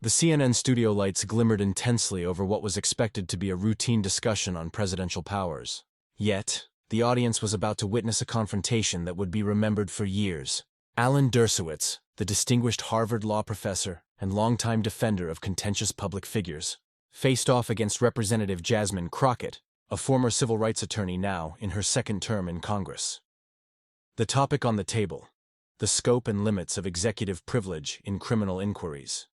The CNN studio lights glimmered intensely over what was expected to be a routine discussion on presidential powers. Yet, the audience was about to witness a confrontation that would be remembered for years. Alan Dershowitz, the distinguished Harvard law professor and longtime defender of contentious public figures, faced off against Representative Jasmine Crockett, a former civil rights attorney now in her second term in Congress. The topic on the table: the scope and limits of executive privilege in criminal inquiries.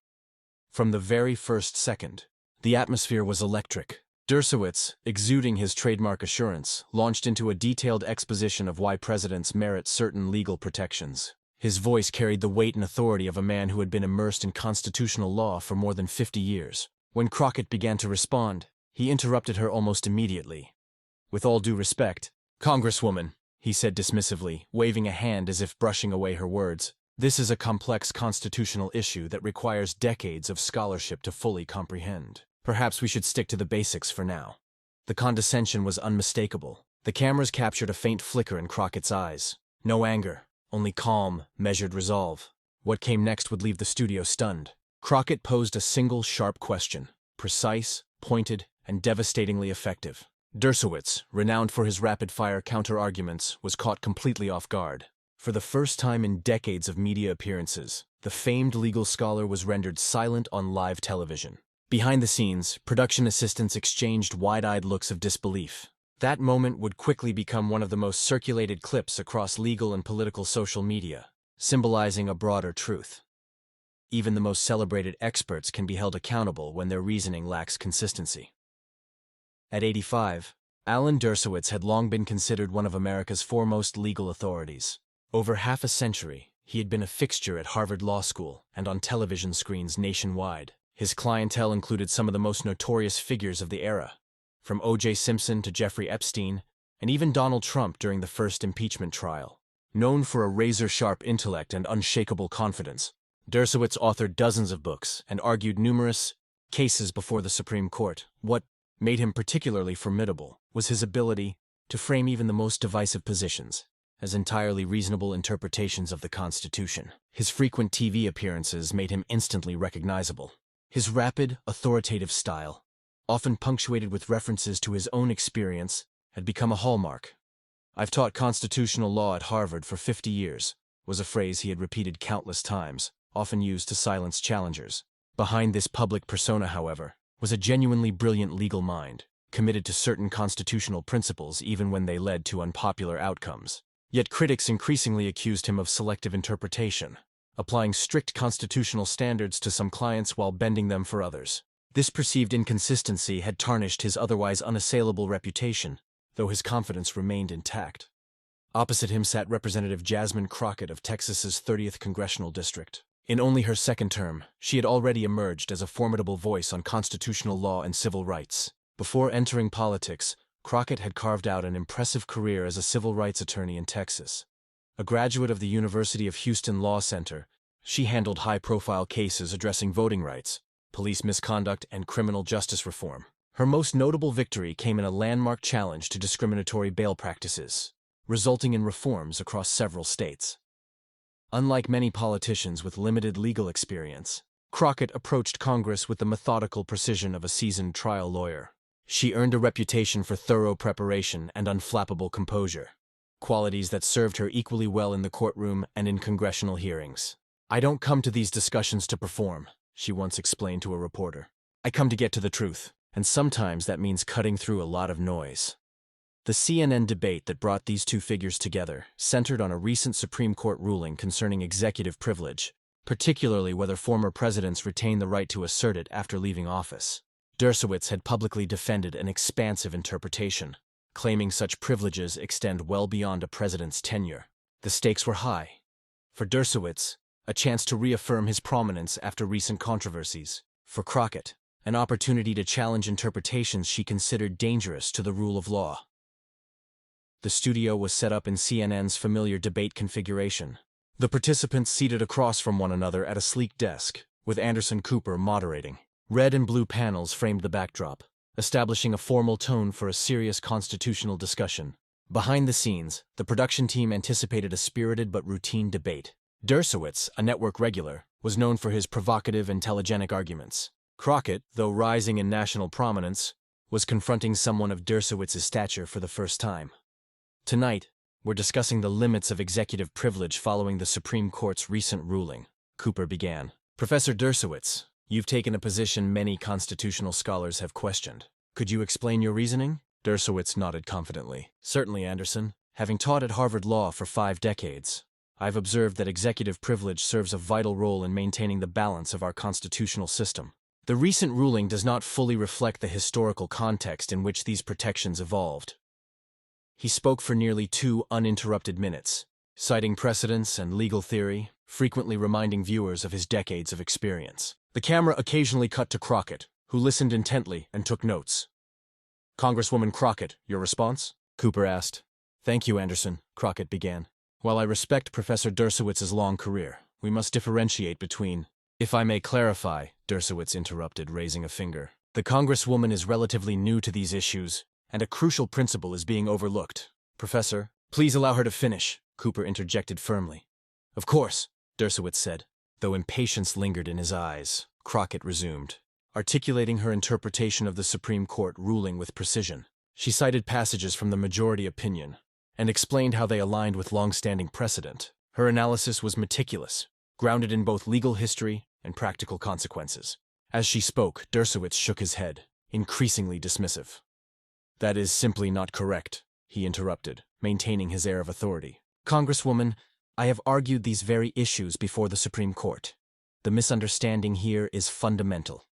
From the very first second, the atmosphere was electric. Dershowitz, exuding his trademark assurance, launched into a detailed exposition of why presidents merit certain legal protections. His voice carried the weight and authority of a man who had been immersed in constitutional law for more than 50 years. When Crockett began to respond, he interrupted her almost immediately. "With all due respect, Congresswoman," he said dismissively, waving a hand as if brushing away her words, "this is a complex constitutional issue that requires decades of scholarship to fully comprehend. Perhaps we should stick to the basics for now." The condescension was unmistakable. The cameras captured a faint flicker in Crockett's eyes. No anger, only calm, measured resolve. What came next would leave the studio stunned. Crockett posed a single sharp question, precise, pointed, and devastatingly effective. Dershowitz, renowned for his rapid-fire counter-arguments, was caught completely off guard. For the first time in decades of media appearances, the famed legal scholar was rendered silent on live television. Behind the scenes, production assistants exchanged wide-eyed looks of disbelief. That moment would quickly become one of the most circulated clips across legal and political social media, symbolizing a broader truth. Even the most celebrated experts can be held accountable when their reasoning lacks consistency. At 85, Alan Dershowitz had long been considered one of America's foremost legal authorities. Over half a century, he had been a fixture at Harvard Law School and on television screens nationwide. His clientele included some of the most notorious figures of the era, from O.J. Simpson to Jeffrey Epstein, and even Donald Trump during the first impeachment trial. Known for a razor-sharp intellect and unshakable confidence, Dershowitz authored dozens of books and argued numerous cases before the Supreme Court. What made him particularly formidable was his ability to frame even the most divisive positions as entirely reasonable interpretations of the Constitution. His frequent TV appearances made him instantly recognizable. His rapid, authoritative style, often punctuated with references to his own experience, had become a hallmark. "I've taught constitutional law at Harvard for 50 years, was a phrase he had repeated countless times, often used to silence challengers. Behind this public persona, however, was a genuinely brilliant legal mind, committed to certain constitutional principles even when they led to unpopular outcomes. Yet critics increasingly accused him of selective interpretation, applying strict constitutional standards to some clients while bending them for others. This perceived inconsistency had tarnished his otherwise unassailable reputation, though his confidence remained intact. Opposite him sat Representative Jasmine Crockett of Texas's 30th Congressional District. In only her second term, she had already emerged as a formidable voice on constitutional law and civil rights. Before entering politics, Crockett had carved out an impressive career as a civil rights attorney in Texas. A graduate of the University of Houston Law Center, she handled high-profile cases addressing voting rights, police misconduct, and criminal justice reform. Her most notable victory came in a landmark challenge to discriminatory bail practices, resulting in reforms across several states. Unlike many politicians with limited legal experience, Crockett approached Congress with the methodical precision of a seasoned trial lawyer. She earned a reputation for thorough preparation and unflappable composure, qualities that served her equally well in the courtroom and in congressional hearings. "I don't come to these discussions to perform," she once explained to a reporter. "I come to get to the truth, and sometimes that means cutting through a lot of noise." The CNN debate that brought these two figures together centered on a recent Supreme Court ruling concerning executive privilege, particularly whether former presidents retain the right to assert it after leaving office. Dershowitz had publicly defended an expansive interpretation, claiming such privileges extend well beyond a president's tenure. The stakes were high. For Dershowitz, a chance to reaffirm his prominence after recent controversies. For Crockett, an opportunity to challenge interpretations she considered dangerous to the rule of law. The studio was set up in CNN's familiar debate configuration. The participants seated across from one another at a sleek desk, with Anderson Cooper moderating. Red and blue panels framed the backdrop, establishing a formal tone for a serious constitutional discussion. Behind the scenes, the production team anticipated a spirited but routine debate. Dershowitz, a network regular, was known for his provocative and telegenic arguments. Crockett, though rising in national prominence, was confronting someone of Dershowitz's stature for the first time. Tonight, we're discussing the limits of executive privilege following the Supreme Court's recent ruling, Cooper began. Professor Dershowitz, you've taken a position many constitutional scholars have questioned. Could you explain your reasoning? Dershowitz nodded confidently. Certainly, Anderson. Having taught at Harvard Law for 5 decades, I've observed that executive privilege serves a vital role in maintaining the balance of our constitutional system. The recent ruling does not fully reflect the historical context in which these protections evolved. He spoke for nearly 2 uninterrupted minutes, citing precedents and legal theory, frequently reminding viewers of his decades of experience. The camera occasionally cut to Crockett, who listened intently and took notes. Congresswoman Crockett, your response? Cooper asked. Thank you, Anderson, Crockett began. While I respect Professor Dershowitz's long career, we must differentiate between— If I may clarify, Dershowitz interrupted, raising a finger. The Congresswoman is relatively new to these issues, and a crucial principle is being overlooked. Professor, please allow her to finish, Cooper interjected firmly. Of course, Dershowitz said. Though impatience lingered in his eyes, Crockett resumed, articulating her interpretation of the Supreme Court ruling with precision. She cited passages from the majority opinion and explained how they aligned with long-standing precedent. Her analysis was meticulous, grounded in both legal history and practical consequences. As she spoke, Dershowitz shook his head, increasingly dismissive. That is simply not correct, he interrupted, maintaining his air of authority. Congresswoman, I have argued these very issues before the Supreme Court. The misunderstanding here is fundamental.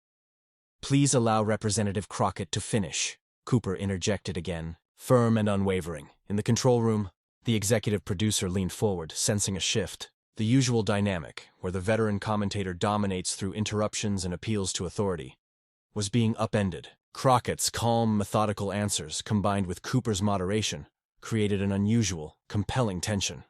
Please allow Representative Crockett to finish, Cooper interjected again, firm and unwavering. In the control room, the executive producer leaned forward, sensing a shift. The usual dynamic, where the veteran commentator dominates through interruptions and appeals to authority, was being upended. Crockett's calm, methodical answers, combined with Cooper's moderation, created an unusual, compelling tension.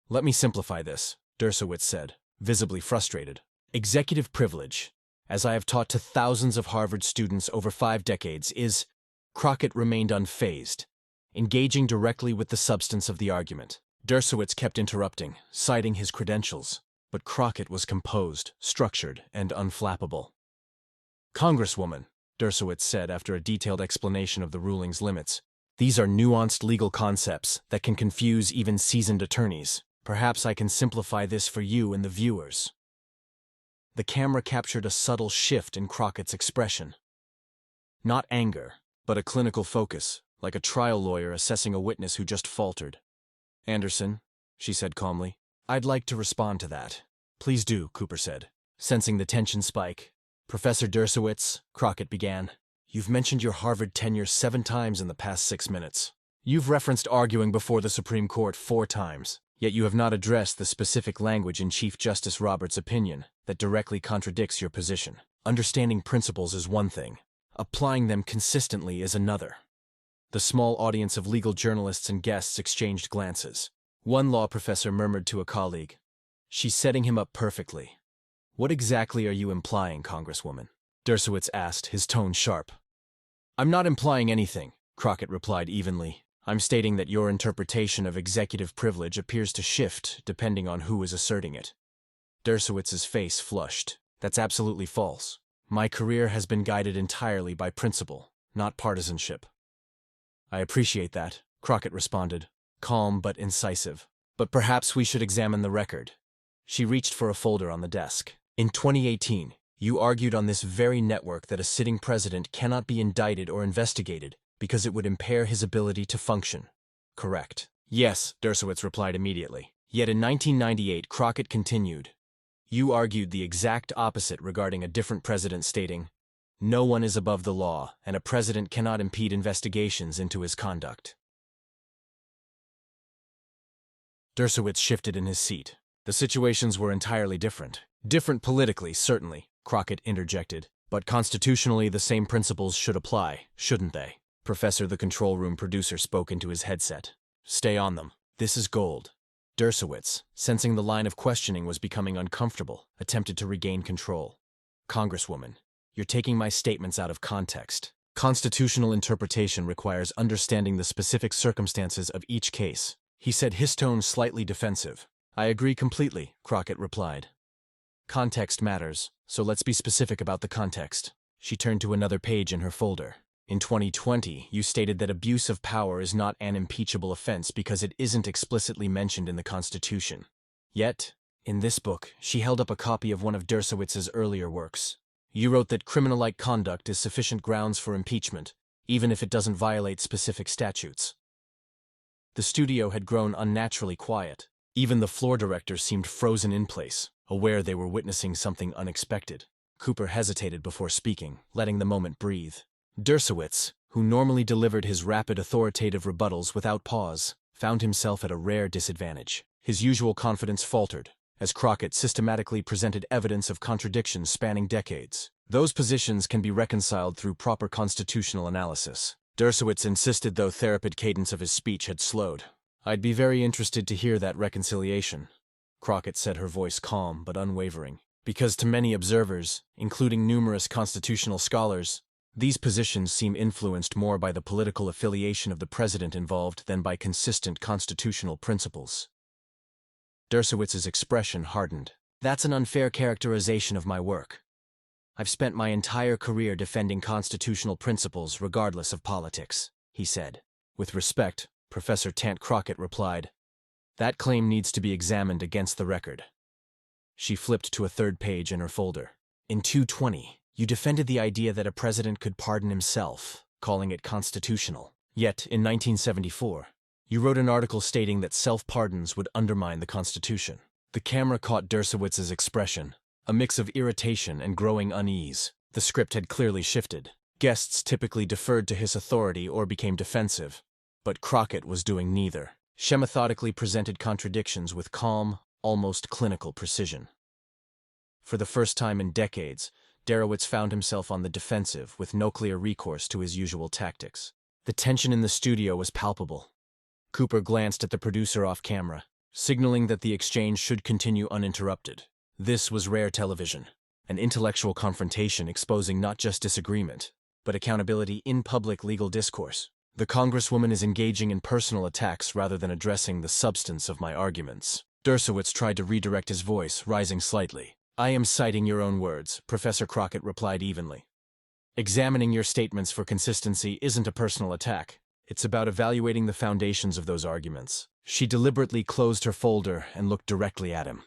Let me simplify this, Dershowitz said, visibly frustrated. Executive privilege, as I have taught to thousands of Harvard students over 5 decades, is— Crockett remained unfazed, engaging directly with the substance of the argument. Dershowitz kept interrupting, citing his credentials, but Crockett was composed, structured, and unflappable. Congresswoman, Dershowitz said after a detailed explanation of the ruling's limits, these are nuanced legal concepts that can confuse even seasoned attorneys. Perhaps I can simplify this for you and the viewers. The camera captured a subtle shift in Crockett's expression. Not anger, but a clinical focus, like a trial lawyer assessing a witness who just faltered. Anderson, she said calmly, I'd like to respond to that. Please do, Cooper said, sensing the tension spike. Professor Dershowitz, Crockett began, you've mentioned your Harvard tenure 7 times in the past 6 minutes. You've referenced arguing before the Supreme Court 4 times, yet you have not addressed the specific language in Chief Justice Roberts' opinion that directly contradicts your position. Understanding principles is one thing. Applying them consistently is another. The small audience of legal journalists and guests exchanged glances. One law professor murmured to a colleague, She's setting him up perfectly. What exactly are you implying, Congresswoman? Dershowitz asked, his tone sharp. I'm not implying anything, Crockett replied evenly. I'm stating that your interpretation of executive privilege appears to shift depending on who is asserting it. Dershowitz's face flushed. That's absolutely false. My career has been guided entirely by principle, not partisanship. I appreciate that, Crockett responded, calm but incisive. But perhaps we should examine the record. She reached for a folder on the desk. In 2018, you argued on this very network that a sitting president cannot be indicted or investigated because it would impair his ability to function. Correct. Yes, Dershowitz replied immediately. Yet in 1998, Crockett continued. You argued the exact opposite regarding a different president, stating, no one is above the law, and a president cannot impede investigations into his conduct. Dershowitz shifted in his seat. The situations were entirely different. Different politically, certainly, Crockett interjected, but constitutionally the same principles should apply, shouldn't they? Professor, the control room producer, spoke into his headset. Stay on them. This is gold. Dershowitz, sensing the line of questioning was becoming uncomfortable, attempted to regain control. Congresswoman, you're taking my statements out of context. Constitutional interpretation requires understanding the specific circumstances of each case. He said, his tone slightly defensive. I agree completely, Crockett replied. Context matters, so let's be specific about the context. She turned to another page in her folder. In 2020, you stated that abuse of power is not an impeachable offense because it isn't explicitly mentioned in the Constitution. Yet, in this book, she held up a copy of one of Dershowitz's earlier works. You wrote that criminal-like conduct is sufficient grounds for impeachment, even if it doesn't violate specific statutes. The studio had grown unnaturally quiet. Even the floor director seemed frozen in place, aware they were witnessing something unexpected. Cooper hesitated before speaking, letting the moment breathe. Dershowitz, who normally delivered his rapid authoritative rebuttals without pause, found himself at a rare disadvantage. His usual confidence faltered, as Crockett systematically presented evidence of contradictions spanning decades. Those positions can be reconciled through proper constitutional analysis. Dershowitz insisted, though therapid cadence of his speech had slowed. I'd be very interested to hear that reconciliation, Crockett said, her voice calm but unwavering. Because to many observers, including numerous constitutional scholars, these positions seem influenced more by the political affiliation of the president involved than by consistent constitutional principles. Dershowitz's expression hardened. That's an unfair characterization of my work. I've spent my entire career defending constitutional principles regardless of politics, he said. With respect, Professor Tant Crockett replied, that claim needs to be examined against the record. She flipped to a third page in her folder. In 220, you defended the idea that a president could pardon himself, calling it constitutional. Yet, in 1974, you wrote an article stating that self-pardons would undermine the Constitution. The camera caught Dershowitz's expression, a mix of irritation and growing unease. The script had clearly shifted. Guests typically deferred to his authority or became defensive, but Crockett was doing neither. She methodically presented contradictions with calm, almost clinical precision. For the first time in decades, Dershowitz found himself on the defensive with no clear recourse to his usual tactics. The tension in the studio was palpable. Cooper glanced at the producer off camera, signaling that the exchange should continue uninterrupted. This was rare television, an intellectual confrontation exposing not just disagreement, but accountability in public legal discourse. The Congresswoman is engaging in personal attacks rather than addressing the substance of my arguments. Dershowitz tried to redirect his voice, rising slightly. I am citing your own words, Professor Crockett replied evenly. Examining your statements for consistency isn't a personal attack. It's about evaluating the foundations of those arguments. She deliberately closed her folder and looked directly at him.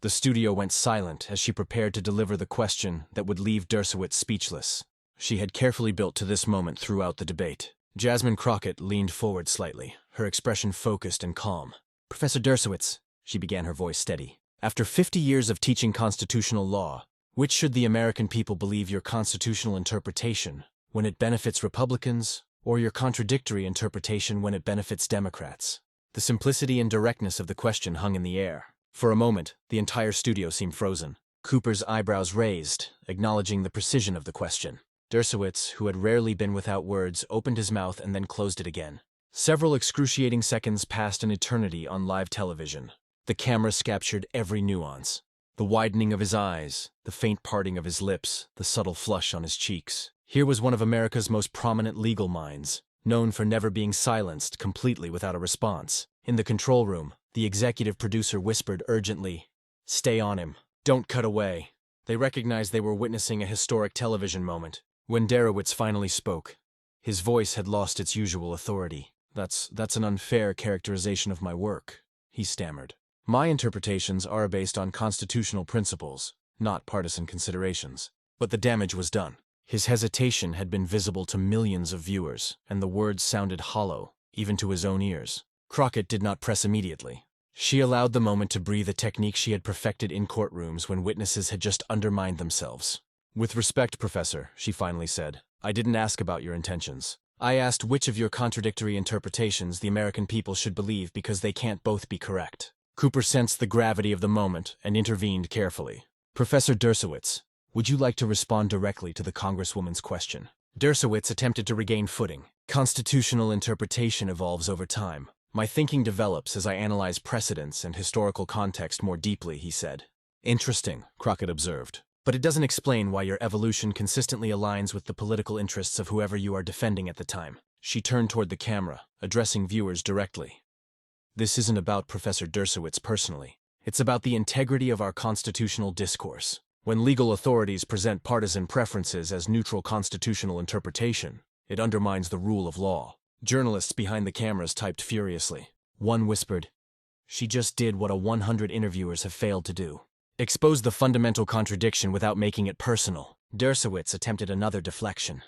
The studio went silent as she prepared to deliver the question that would leave Dershowitz speechless. She had carefully built to this moment throughout the debate. Jasmine Crockett leaned forward slightly, her expression focused and calm. Professor Dershowitz, she began, her voice steady. After 50 years of teaching constitutional law, which should the American people believe, your constitutional interpretation when it benefits Republicans, or your contradictory interpretation when it benefits Democrats? The simplicity and directness of the question hung in the air. For a moment, the entire studio seemed frozen. Cooper's eyebrows raised, acknowledging the precision of the question. Dershowitz, who had rarely been without words, opened his mouth and then closed it again. Several excruciating seconds passed an eternity on live television. The cameras captured every nuance. The widening of his eyes, the faint parting of his lips, the subtle flush on his cheeks. Here was one of America's most prominent legal minds, known for never being silenced completely without a response. In the control room, the executive producer whispered urgently, "Stay on him. Don't cut away." They recognized they were witnessing a historic television moment. When Dershowitz finally spoke, his voice had lost its usual authority. That's an unfair characterization of my work," he stammered. "My interpretations are based on constitutional principles, not partisan considerations." But the damage was done. His hesitation had been visible to millions of viewers, and the words sounded hollow, even to his own ears. Crockett did not press immediately. She allowed the moment to breathe, a technique she had perfected in courtrooms when witnesses had just undermined themselves. "With respect, Professor," she finally said, "I didn't ask about your intentions. I asked which of your contradictory interpretations the American people should believe, because they can't both be correct." Cooper sensed the gravity of the moment and intervened carefully. "Professor Dershowitz, would you like to respond directly to the Congresswoman's question?" Dershowitz attempted to regain footing. "Constitutional interpretation evolves over time. My thinking develops as I analyze precedents and historical context more deeply," he said. "Interesting," Crockett observed. "But it doesn't explain why your evolution consistently aligns with the political interests of whoever you are defending at the time." She turned toward the camera, addressing viewers directly. "This isn't about Professor Dershowitz personally. It's about the integrity of our constitutional discourse. When legal authorities present partisan preferences as neutral constitutional interpretation, it undermines the rule of law. Journalists behind the cameras typed furiously. One whispered, "She just did what 100 interviewers have failed to do. Expose the fundamental contradiction without making it personal." Dershowitz attempted another deflection.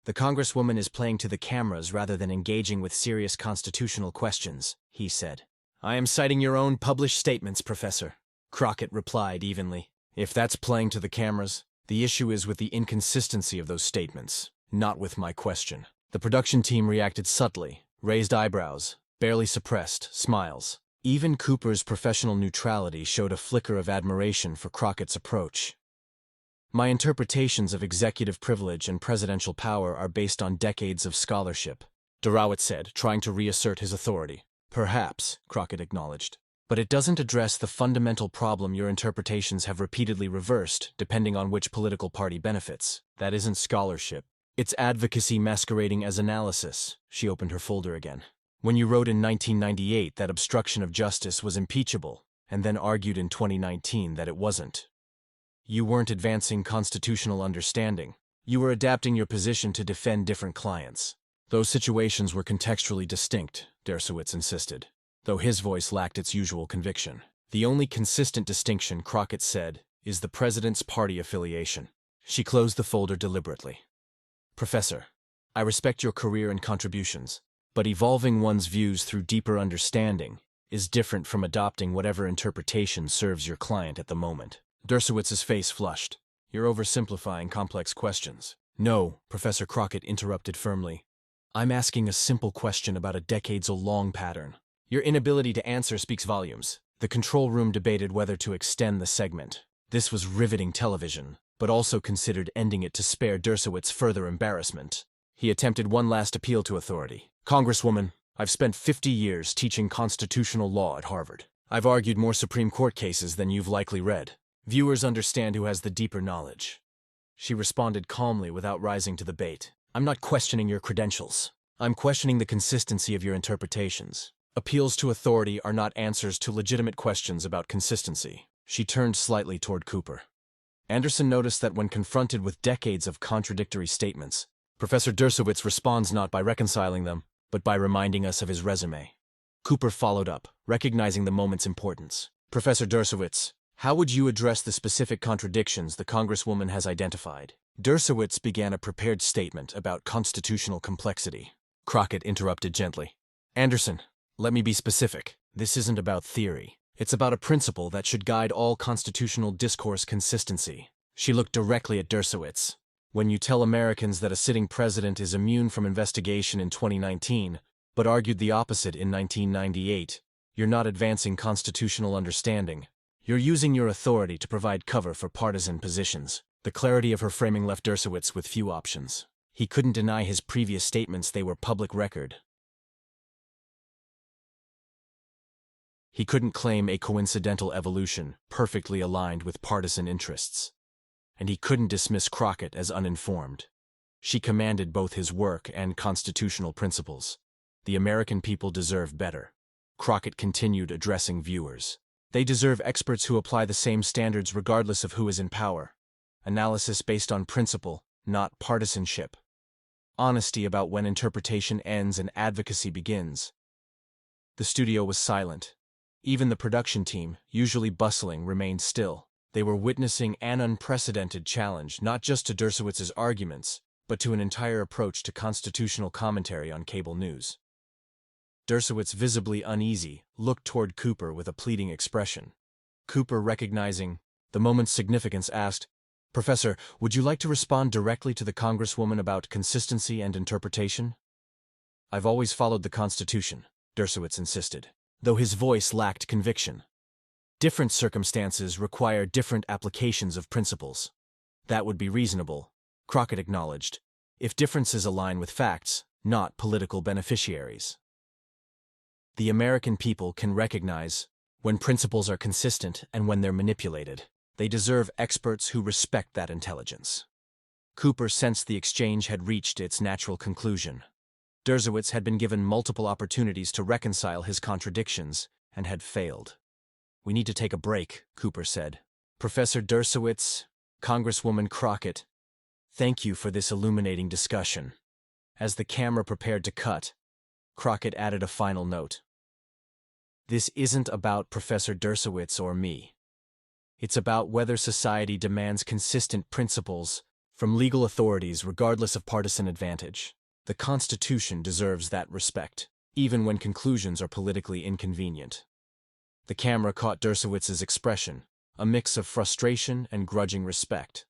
"The Congresswoman is playing to the cameras rather than engaging with serious constitutional questions," he said. "I am citing your own published statements, Professor," Crockett replied evenly. "If that's playing to the cameras, the issue is with the inconsistency of those statements, not with my question." The production team reacted subtly, raised eyebrows, barely suppressed smiles. Even Cooper's professional neutrality showed a flicker of admiration for Crockett's approach. "My interpretations of executive privilege and presidential power are based on decades of scholarship," Dershowitz said, trying to reassert his authority. "Perhaps," Crockett acknowledged, "but it doesn't address the fundamental problem your interpretations have repeatedly reversed, depending on which political party benefits. That isn't scholarship. It's advocacy masquerading as analysis." She opened her folder again. "When you wrote in 1998 that obstruction of justice was impeachable, and then argued in 2019 that it wasn't, you weren't advancing constitutional understanding. You were adapting your position to defend different clients." "Those situations were contextually distinct," Dershowitz insisted, though his voice lacked its usual conviction. "The only consistent distinction," Crockett said, "is the president's party affiliation." She closed the folder deliberately. "Professor, I respect your career and contributions, but evolving one's views through deeper understanding is different from adopting whatever interpretation serves your client at the moment." Dershowitz's face flushed. "You're oversimplifying complex questions." "No," Professor Crockett interrupted firmly. "I'm asking a simple question about a decades-long pattern. Your inability to answer speaks volumes." The control room debated whether to extend the segment. This was riveting television, but also considered ending it to spare Dershowitz further embarrassment. He attempted one last appeal to authority. "Congresswoman, I've spent 50 years teaching constitutional law at Harvard. I've argued more Supreme Court cases than you've likely read. Viewers understand who has the deeper knowledge." She responded calmly without rising to the bait. "I'm not questioning your credentials. I'm questioning the consistency of your interpretations. Appeals to authority are not answers to legitimate questions about consistency." She turned slightly toward Cooper. Anderson noticed that when confronted with decades of contradictory statements, Professor Dershowitz responds not by reconciling them, but by reminding us of his resume. Cooper followed up, recognizing the moment's importance. "Professor Dershowitz, how would you address the specific contradictions the Congresswoman has identified?" Dershowitz began a prepared statement about constitutional complexity. Crockett interrupted gently. "Anderson, let me be specific. This isn't about theory. It's about a principle that should guide all constitutional discourse: consistency." She looked directly at Dershowitz. "When you tell Americans that a sitting president is immune from investigation in 2019, but argued the opposite in 1998, you're not advancing constitutional understanding. You're using your authority to provide cover for partisan positions." The clarity of her framing left Dershowitz with few options. He couldn't deny his previous statements; they were public record. He couldn't claim a coincidental evolution perfectly aligned with partisan interests. And he couldn't dismiss Crockett as uninformed. She commanded both his work and constitutional principles. The American people deserve better. Crockett continued addressing viewers. "They deserve experts who apply the same standards regardless of who is in power. Analysis based on principle, not partisanship. Honesty about when interpretation ends and advocacy begins." The studio was silent. Even the production team, usually bustling, remained still. They were witnessing an unprecedented challenge, not just to Dershowitz's arguments, but to an entire approach to constitutional commentary on cable news. Dershowitz, visibly uneasy, looked toward Cooper with a pleading expression. Cooper, recognizing the moment's significance, asked, "Professor, would you like to respond directly to the Congresswoman about consistency and interpretation?" "I've always followed the Constitution," Dershowitz insisted, though his voice lacked conviction. "Different circumstances require different applications of principles. That would be reasonable," Crockett acknowledged, "if differences align with facts, not political beneficiaries. The American people can recognize when principles are consistent and when they're manipulated. They deserve experts who respect that intelligence." Cooper sensed the exchange had reached its natural conclusion. Dershowitz had been given multiple opportunities to reconcile his contradictions and had failed. "We need to take a break," Cooper said. "Professor Dershowitz, Congresswoman Crockett, thank you for this illuminating discussion." As the camera prepared to cut, Crockett added a final note. "This isn't about Professor Dershowitz or me. It's about whether society demands consistent principles from legal authorities regardless of partisan advantage. The Constitution deserves that respect, even when conclusions are politically inconvenient." The camera caught Dershowitz's expression, a mix of frustration and grudging respect.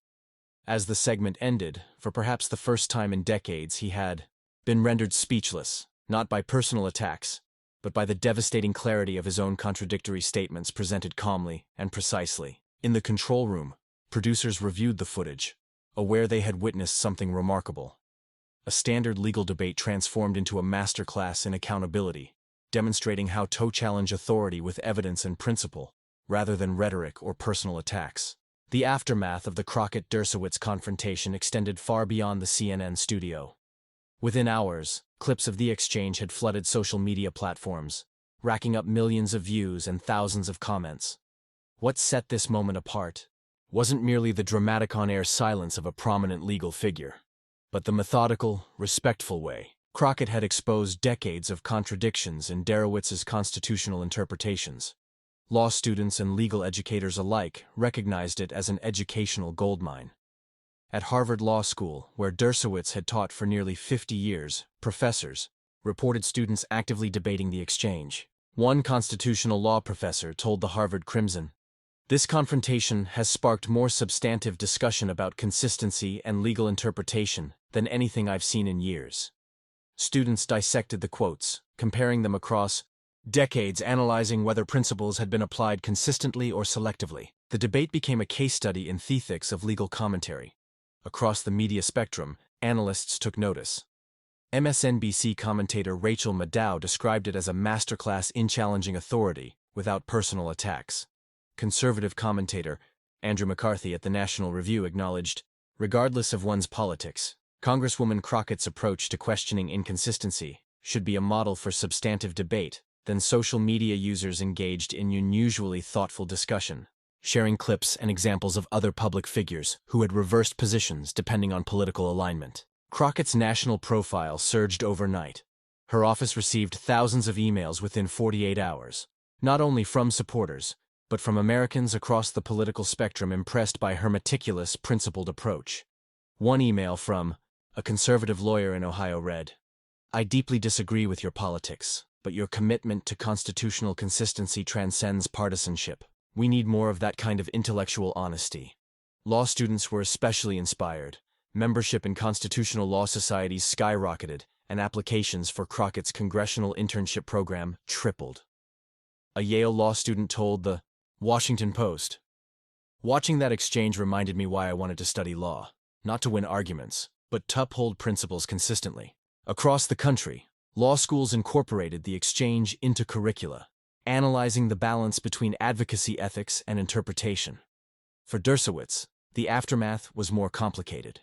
As the segment ended, for perhaps the first time in decades, he had been rendered speechless, not by personal attacks, but by the devastating clarity of his own contradictory statements presented calmly and precisely. In the control room, producers reviewed the footage, aware they had witnessed something remarkable. A standard legal debate transformed into a masterclass in accountability, demonstrating how to challenge authority with evidence and principle, rather than rhetoric or personal attacks. The aftermath of the Crockett-Dershowitz confrontation extended far beyond the CNN studio. Within hours, clips of the exchange had flooded social media platforms, racking up millions of views and thousands of comments. What set this moment apart wasn't merely the dramatic on-air silence of a prominent legal figure, but the methodical, respectful way Crockett had exposed decades of contradictions in Dershowitz's constitutional interpretations. Law students and legal educators alike recognized it as an educational goldmine. At Harvard Law School, where Dershowitz had taught for nearly 50 years, professors reported students actively debating the exchange. One constitutional law professor told the Harvard Crimson, "This confrontation has sparked more substantive discussion about consistency and legal interpretation than anything I've seen in years." Students dissected the quotes, comparing them across decades, analyzing whether principles had been applied consistently or selectively. The debate became a case study in the ethics of legal commentary. Across the media spectrum, analysts took notice. MSNBC commentator Rachel Maddow described it as a masterclass in challenging authority without personal attacks. Conservative commentator Andrew McCarthy at the National Review acknowledged, "Regardless of one's politics, Congresswoman Crockett's approach to questioning inconsistency should be a model for substantive debate." Then social media users engaged in unusually thoughtful discussion, sharing clips and examples of other public figures who had reversed positions depending on political alignment. Crockett's national profile surged overnight. Her office received thousands of emails within 48 hours, not only from supporters, but from Americans across the political spectrum impressed by her meticulous, principled approach. One email from a conservative lawyer in Ohio read, "I deeply disagree with your politics, but your commitment to constitutional consistency transcends partisanship. We need more of that kind of intellectual honesty." Law students were especially inspired. Membership in constitutional law societies skyrocketed, and applications for Crockett's congressional internship program tripled. A Yale law student told the Washington Post, "Watching that exchange reminded me why I wanted to study law, not to win arguments, but to uphold principles consistently." Across the country, law schools incorporated the exchange into curricula, analyzing the balance between advocacy ethics and interpretation. For Dershowitz, the aftermath was more complicated.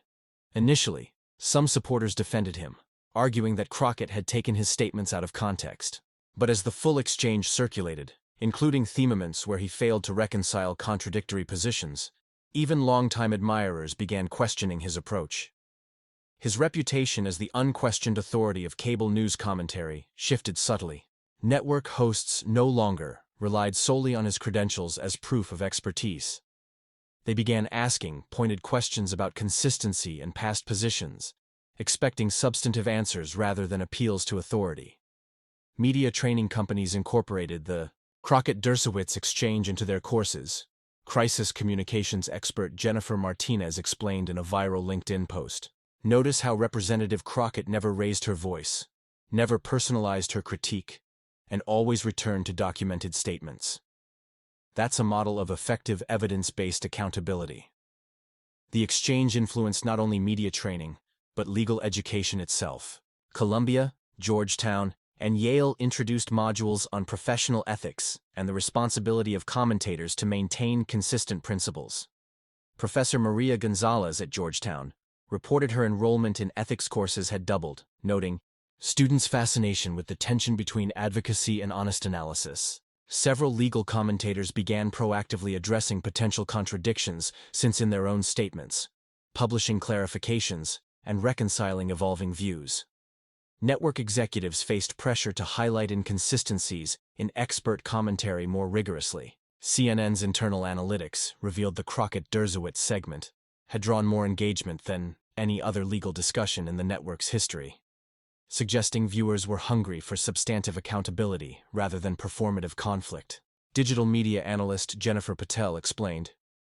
Initially, some supporters defended him, arguing that Crockett had taken his statements out of context. But as the full exchange circulated, including themaments where he failed to reconcile contradictory positions, even longtime admirers began questioning his approach. His reputation as the unquestioned authority of cable news commentary shifted subtly. Network hosts no longer relied solely on his credentials as proof of expertise. They began asking pointed questions about consistency and past positions, expecting substantive answers rather than appeals to authority. Media training companies incorporated the Crockett-Dershowitz exchange into their courses. Crisis communications expert Jennifer Martinez explained in a viral LinkedIn post, "Notice how Representative Crockett never raised her voice, never personalized her critique, and always returned to documented statements. That's a model of effective evidence-based accountability." The exchange influenced not only media training, but legal education itself. Columbia, Georgetown, and Yale introduced modules on professional ethics and the responsibility of commentators to maintain consistent principles. Professor Maria Gonzalez at Georgetown reported her enrollment in ethics courses had doubled, noting, "Students' fascination with the tension between advocacy and honest analysis Several legal commentators began proactively addressing potential contradictions since in their own statements, publishing clarifications, and reconciling evolving views. Network executives faced pressure to highlight inconsistencies in expert commentary more rigorously. CNN's internal analytics revealed the Crockett-Dershowitz segment had drawn more engagement than any other legal discussion in the network's history, suggesting viewers were hungry for substantive accountability rather than performative conflict. Digital media analyst Jennifer Patel explained,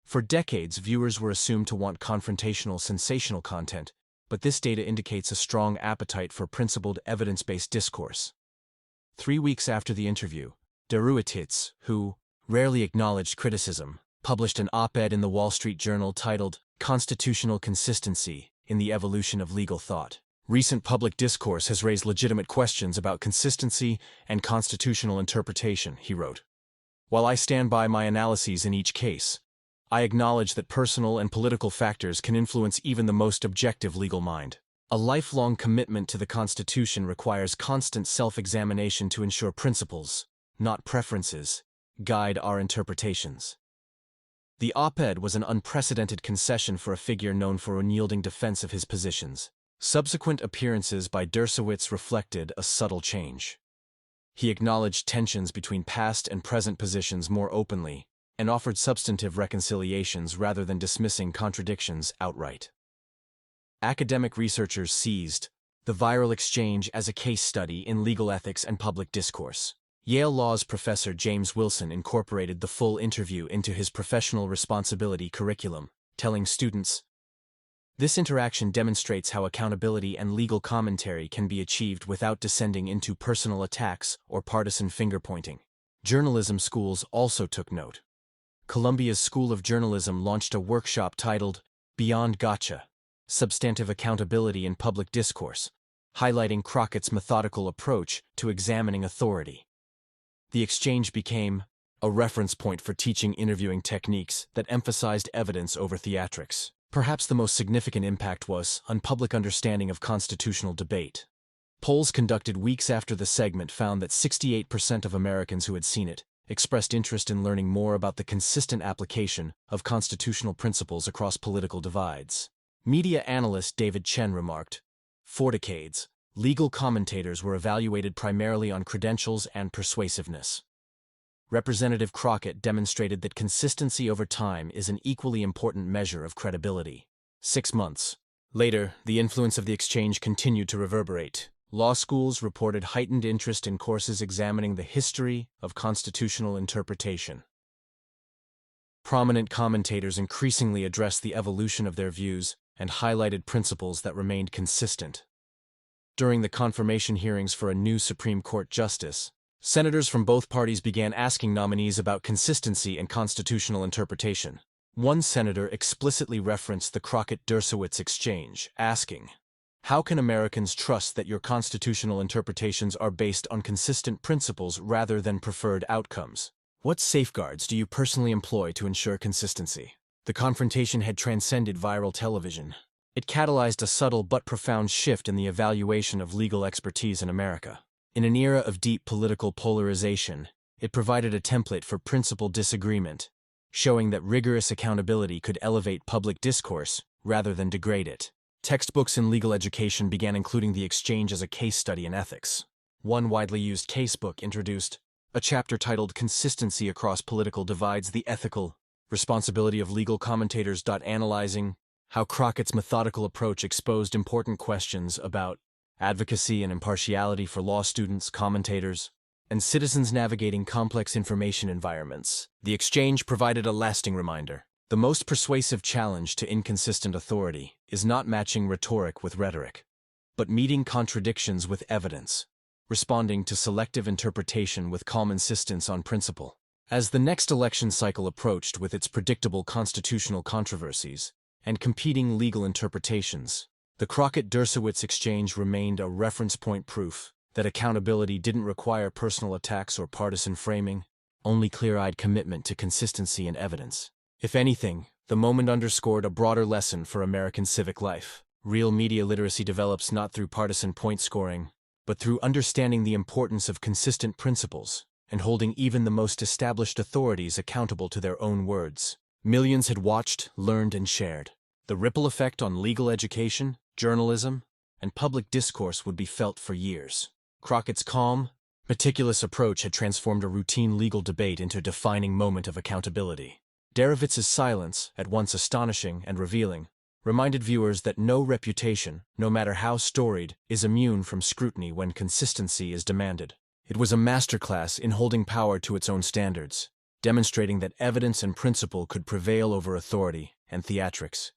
"For decades, viewers were assumed to want confrontational, sensational content, but this data indicates a strong appetite for principled, evidence-based discourse." 3 weeks after the interview, Dershowitz, who rarely acknowledged criticism, published an op-ed in the Wall Street Journal titled "Constitutional Consistency in the Evolution of Legal Thought." Recent public discourse has raised legitimate questions about consistency and constitutional interpretation, he wrote. While I stand by my analyses in each case, I acknowledge that personal and political factors can influence even the most objective legal mind. A lifelong commitment to the Constitution requires constant self-examination to ensure principles, not preferences, guide our interpretations. The op-ed was an unprecedented concession for a figure known for unyielding defense of his positions. Subsequent appearances by Dershowitz reflected a subtle change. He acknowledged tensions between past and present positions more openly and offered substantive reconciliations rather than dismissing contradictions outright. Academic researchers seized the viral exchange as a case study in legal ethics and public discourse. Yale Law's Professor James Wilson incorporated the full interview into his professional responsibility curriculum, telling students, "This interaction demonstrates how accountability and legal commentary can be achieved without descending into personal attacks or partisan finger-pointing." Journalism schools also took note. Columbia's School of Journalism launched a workshop titled "Beyond Gotcha: Substantive Accountability in Public Discourse," highlighting Crockett's methodical approach to examining authority. The exchange became a reference point for teaching interviewing techniques that emphasized evidence over theatrics. Perhaps the most significant impact was on public understanding of constitutional debate. Polls conducted weeks after the segment found that 68% of Americans who had seen it expressed interest in learning more about the consistent application of constitutional principles across political divides. Media analyst David Chen remarked, "For decades, legal commentators were evaluated primarily on credentials and persuasiveness. Representative Crockett demonstrated that consistency over time is an equally important measure of credibility." 6 months later, the influence of the exchange continued to reverberate. Law schools reported heightened interest in courses examining the history of constitutional interpretation. Prominent commentators increasingly addressed the evolution of their views and highlighted principles that remained consistent. During the confirmation hearings for a new Supreme Court justice, senators from both parties began asking nominees about consistency and constitutional interpretation. One senator explicitly referenced the Crockett-Dershowitz exchange, asking, "How can Americans trust that your constitutional interpretations are based on consistent principles rather than preferred outcomes? What safeguards do you personally employ to ensure consistency?" The confrontation had transcended viral television. It catalyzed a subtle but profound shift in the evaluation of legal expertise in America. In an era of deep political polarization, it provided a template for principled disagreement, showing that rigorous accountability could elevate public discourse rather than degrade it. Textbooks in legal education began including the exchange as a case study in ethics. One widely used casebook introduced a chapter titled "Consistency Across Political Divides: The Ethical Responsibility of Legal Commentators," analyzing how Crockett's methodical approach exposed important questions about advocacy and impartiality for law students, commentators, and citizens navigating complex information environments. The exchange provided a lasting reminder. The most persuasive challenge to inconsistent authority is not matching rhetoric with rhetoric, but meeting contradictions with evidence, responding to selective interpretation with calm insistence on principle. As the next election cycle approached with its predictable constitutional controversies and competing legal interpretations, the Crockett-Dershowitz exchange remained a reference point, proof that accountability didn't require personal attacks or partisan framing, only clear-eyed commitment to consistency and evidence. If anything, the moment underscored a broader lesson for American civic life. Real media literacy develops not through partisan point scoring, but through understanding the importance of consistent principles and holding even the most established authorities accountable to their own words. Millions had watched, learned, and shared. The ripple effect on legal education, journalism, and public discourse would be felt for years. Crockett's calm, meticulous approach had transformed a routine legal debate into a defining moment of accountability. Dershowitz's silence, at once astonishing and revealing, reminded viewers that no reputation, no matter how storied, is immune from scrutiny when consistency is demanded. It was a masterclass in holding power to its own standards, demonstrating that evidence and principle could prevail over authority and theatrics.